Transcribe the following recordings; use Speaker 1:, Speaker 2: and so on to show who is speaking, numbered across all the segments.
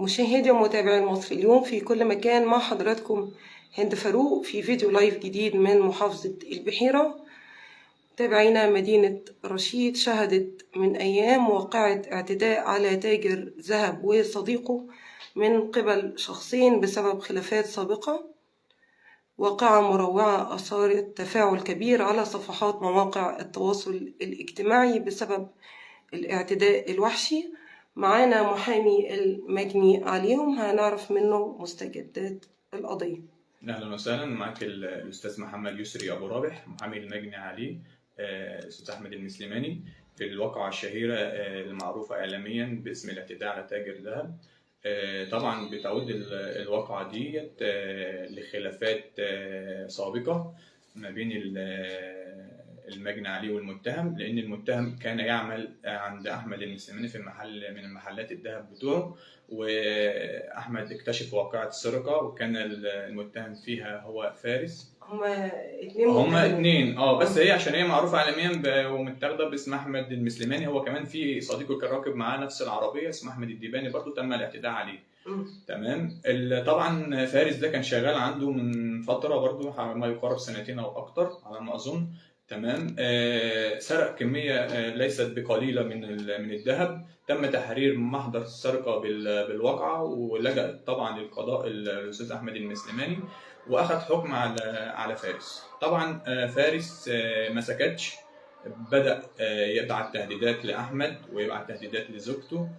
Speaker 1: مشاهدي ومتابعي المصري اليوم في كل مكان، مع حضراتكم هند فاروق في فيديو لايف جديد من محافظة البحيرة. تابعينا مدينة رشيد شهدت من أيام واقعة اعتداء على تاجر ذهب وصديقه من قبل شخصين بسبب خلافات سابقة. واقعة مروعة أثارت تفاعل كبير على صفحات مواقع التواصل الاجتماعي بسبب الاعتداء الوحشي. معانا محامي المجني عليهم، هنعرف منه مستجدات القضية.
Speaker 2: اهلا وسهلا، معك الاستاذ محمد يسري ابو رابح، محامي المجني عليه الاستاذ احمد المسلماني في الواقعه الشهيره المعروفه اعلاميا باسم الاعتداء على تاجر ذهب. طبعا بتعود الواقعه ديت لخلافات سابقه ما بين المجني عليه والمتهم، لان المتهم كان يعمل عند احمد المسلماني في محل من محلات الذهب بتوعه، واحمد اكتشف واقعة السرقة وكان المتهم فيها هو فارس. هما اتنين بس هي عشان هي معروفة عالميا ومتاخدة باسم احمد المسلماني. هو كمان في صديقه كان راكب معاه نفس العربية اسمه احمد الديباني، برضه تم الاعتداء عليه. تمام. طبعا فارس ده كان شغال عنده من فترة برضه ما يقارب سنتين او اكتر على ما اظن. تمام. سرق كمية ليست بقليلة من الذهب. تم تحرير محضر السرقة بالواقعة، ولجأ طبعا للقضاء الأستاذ أحمد المسلماني وأخذ حكم على فارس. طبعا فارس ما سكتش، بدأ يبعت تهديدات لأحمد ويبعت تهديدات لزوجته.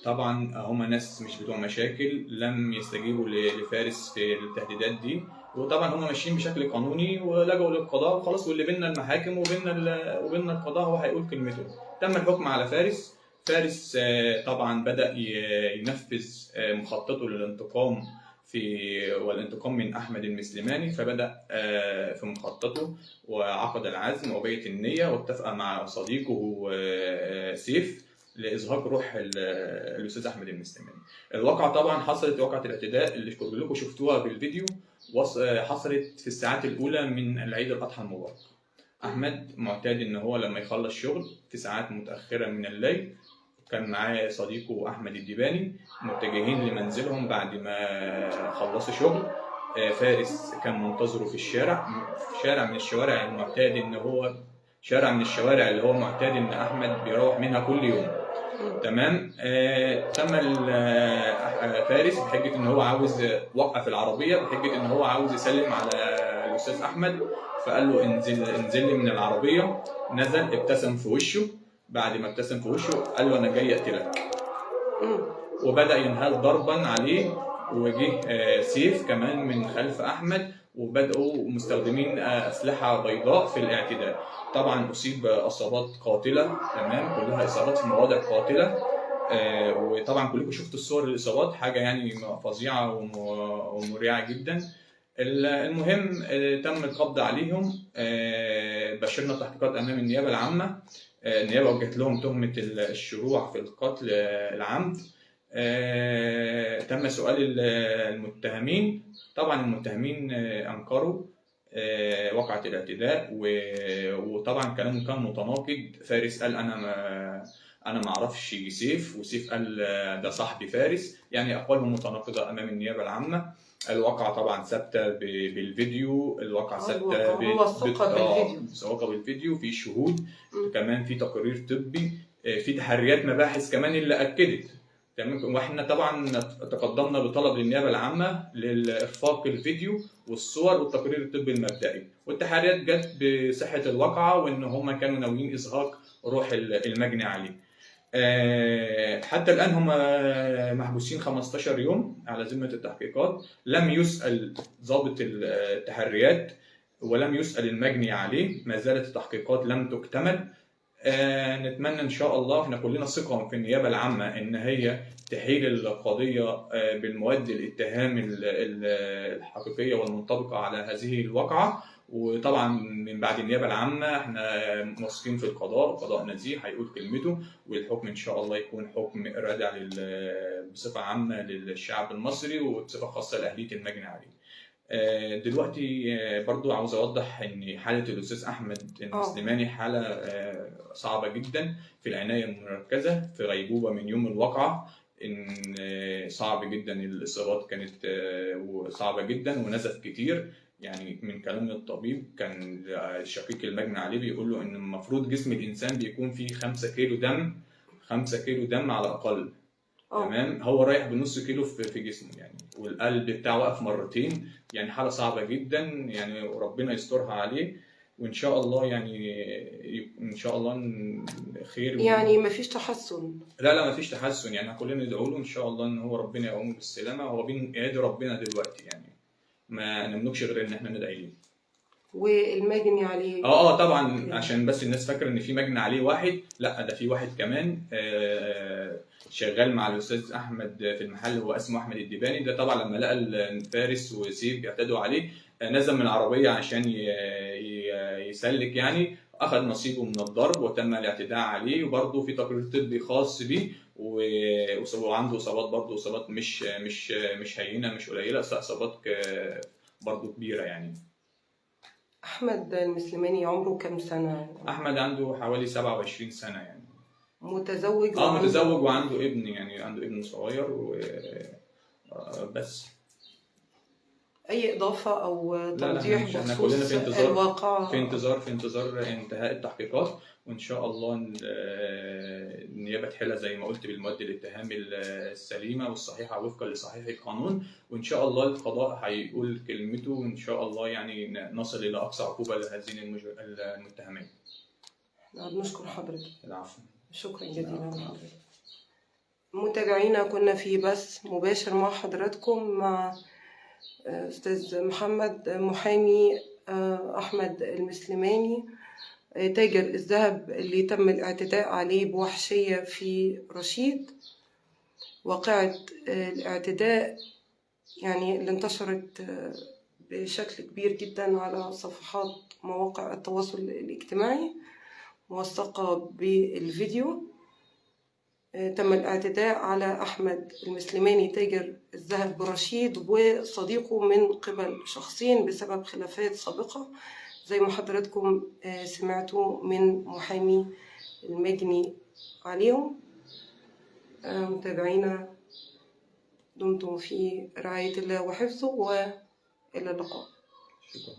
Speaker 2: طبعا هما ناس مش بتوع مشاكل، لم يستجيبوا لفارس في التهديدات دي، وطبعا هم ماشيين بشكل قانوني ولجوا للقضاء وخلاص، واللي بيننا المحاكم وبيننا القضاء هو هيقول كلمته. تم الحكم على فارس. فارس طبعا بدأ ينفذ مخططه للانتقام والانتقام من أحمد المسلماني، فبدأ في مخططه وعقد العزم وبيت النية واتفق مع صديقه سيف لإزهاق روح الأستاذ أحمد المسلماني. الواقعة طبعا حصلت واقعة الاعتداء اللي كلكم شفتوها بالفيديو، حصلت في الساعات الأولى من العيد الأضحى المبارك. أحمد معتاد إن هو لما يخلص شغل في ساعات متأخرة من الليل، كان معاه صديقه أحمد الديباني متجهين لمنزلهم بعد ما خلصوا شغل. فارس كان منتظره في شارع من الشوارع المعتاد إن هو شارع من الشوارع اللي هو معتاد إن أحمد بيروح منها كل يوم. تمام. تم فارس بحجة إن هو عاوز وقف العربية، بحجة إن هو عاوز يسلم على الأستاذ أحمد، فقال له انزل لي من العربية. نزل، ابتسم في وشه. بعد ما ابتسم في وشه قال له أنا جاي أقتلك، وبدأ ينهال ضربا عليه. وجه سيف كمان من خلف أحمد، وبدأوا مستخدمين أسلحة بيضاء في الاعتداء. طبعا أصيب إصابات قاتلة، تمام، كلها إصابات في مواضع قاتلة. وطبعا كلكم شفتوا الصور الإصابات، حاجة يعني فظيعة ومريعة جدا. المهم تم القبض عليهم. بشرنا التحقيقات أمام النيابة العامة. النيابة وجهت لهم تهمة الشروع في القتل العمد. تم سؤال المتهمين. طبعا المتهمين أنكروا وقعة الاعتداء، وطبعا كلامهم كان متناقض. فارس قال أنا ما أعرفش سيف، وسيف قال ده صاحبي فارس، يعني أقوالهم متناقضة أمام النيابة العامة. الواقعة طبعا ثابتة بالفيديو، الواقعة ثابتة موثقة بالفيديو، في شهود كمان، في تقارير طبي، في تحريات مباحث كمان اللي أكدت. تمام. واحنا طبعا تقدمنا بطلب للنيابه العامه للارفاق الفيديو والصور والتقرير الطبي المبدئي، والتحريات جت بصحه الواقعه وان هم كانوا ناويين ازهاق روح المجني عليه. حتى الان هم محبوسين 15 يوم على ذمه التحقيقات. لم يسال ضابط التحريات ولم يسال المجني عليه، ما زالت التحقيقات لم تكتمل. نتمنى ان شاء الله، احنا كلنا ثقه في النيابه العامه ان هي تحيل القضيه بالمواد الاتهام الحقيقيه والمنطبقه على هذه الواقعه. وطبعا من بعد النيابه العامه احنا واثقين في القضاء نزيه هيقول كلمته، والحكم ان شاء الله يكون حكم رادع بصفه عامه للشعب المصري وبصفه خاصه لاهليه المجني عليه. دلوقتي برضو عاوز اوضح ان حاله الاستاذ احمد المسلماني حاله صعبه جدا، في العنايه المركزه، في غيبوبه من يوم الواقعه. إن صعب جدا الإصابات كانت صعبة جدا ونزف كتير. يعني من كلام الطبيب كان شقيق المجني عليه بيقول له إن المفروض جسم الإنسان بيكون فيه 5 كيلو دم، 5 كيلو دم على الأقل. تمام، هو رايح بنص كيلو في جسمه يعني، والقلب بتاعه وقف مرتين. يعني حالة صعبة جدا يعني، وربنا يسترها عليه. وإن شاء الله يعني إن شاء الله خير.
Speaker 1: يعني مفيش تحسن؟
Speaker 2: لا مفيش تحسن، يعني كلنا ندعو له إن شاء الله إن هو ربنا يقومه بالسلامة. هو بين إيدي ربنا دلوقتي يعني، ما نملكش غير إن إحنا ندعي له.
Speaker 1: والمجني عليه
Speaker 2: طبعا، عشان بس الناس فاكره ان في مجني عليه واحد، لا ده في واحد كمان شغال مع الاستاذ احمد في المحل، هو اسمه احمد الدباني. ده طبعا لما لقى الفارس وسيف بيعتدوا عليه نزل من العربيه عشان يسلك يعني، اخذ نصيبه من الضرب وتم الاعتداء عليه. وبرضه في تقرير طبي خاص بيه، وعنده اصابات برضه، اصابات مش هينه، مش قليله، اصابات برضه كبيره يعني.
Speaker 1: أحمد المسلماني عمره كم سنة؟
Speaker 2: أحمد عنده حوالي 27 سنة يعني.
Speaker 1: متزوج؟
Speaker 2: متزوج وعنده ابن، يعني عنده ابن صغير بس.
Speaker 1: أي إضافة أو توضيح
Speaker 2: احنا كلنا في انتظار
Speaker 1: الواقع؟
Speaker 2: في انتظار انتهاء التحقيقات، وإن شاء الله النيابة تحلها زي ما قلت بالمواد الاتهام السليمة والصحيحة وفقا لصحيح القانون. وإن شاء الله القضاء هيقول كلمته، وإن شاء الله يعني نصل إلى أقصى عقوبة لهذين المتهمين.
Speaker 1: بنشكر حضرتك.
Speaker 2: العفو.
Speaker 1: شكرا جزيلا لحضرتك. متابعينا، كنا في بث مباشر مع حضراتكم مع أستاذ محمد محامي أحمد المسلماني، تاجر الذهب اللي تم الاعتداء عليه بوحشية في رشيد. واقعة الاعتداء يعني اللي انتشرت بشكل كبير جدا على صفحات مواقع التواصل الاجتماعي، موثقة بالفيديو. تم الاعتداء على أحمد المسلماني تاجر الذهب برشيد وصديقه من قبل شخصين بسبب خلافات سابقة، زي ما حضراتكم سمعتوا من محامي المجني عليهم. متابعينا، دمتم في رعاية الله وحفظه، وإلى اللقاء.
Speaker 2: شكرا.